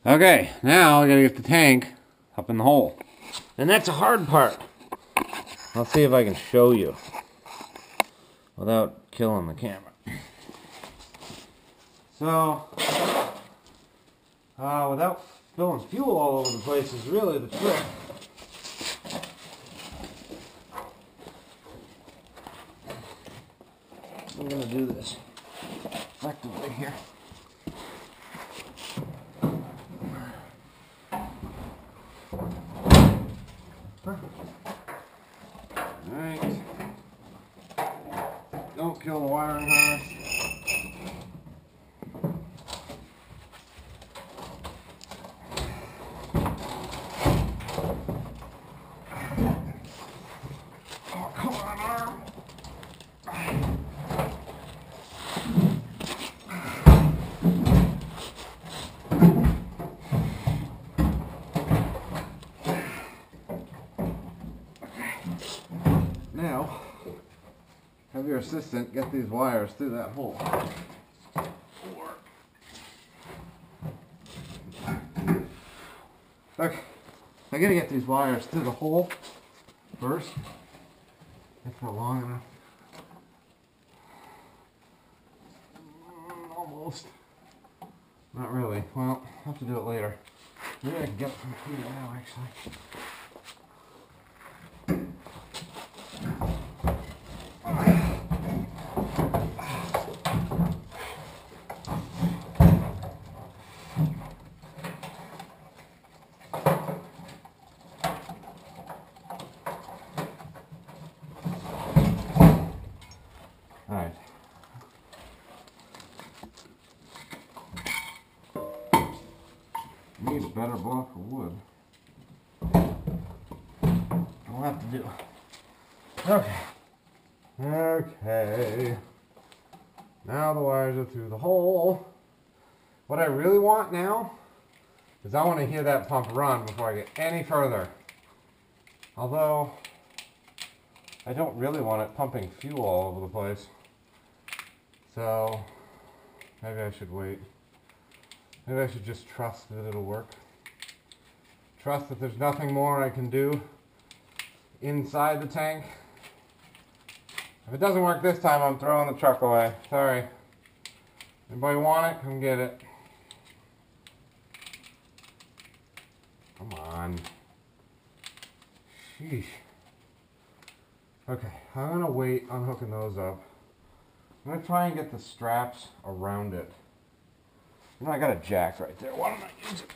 Okay, now I gotta get the tank up in the hole. And that's a hard part. I'll see if I can show you without killing the camera. So, without spilling fuel all over the place is really the trick. I'm gonna do this effectively here. Alright. Don't kill the wiring harness. Oh, come on, arm. Now, have your assistant get these wires through that hole. Okay, I gotta get these wires through the hole first. That's not long enough. Almost. Not really. Well, I'll have to do it later. Maybe I can get it from here now, actually. Alright. Need a better block of wood. I'll have to do. Okay. Okay. Now the wires are through the hole. What I really want now is I want to hear that pump run before I get any further. Although, I don't really want it pumping fuel all over the place. So, maybe I should wait. Maybe I should just trust that it'll work. Trust that there's nothing more I can do inside the tank. If it doesn't work this time, I'm throwing the truck away. Sorry. Anybody want it? Come get it. Come on. Sheesh. Okay, I'm gonna wait on hooking those up. I'm gonna try and get the straps around it. You know, I got a jack right there. Why don't I use it?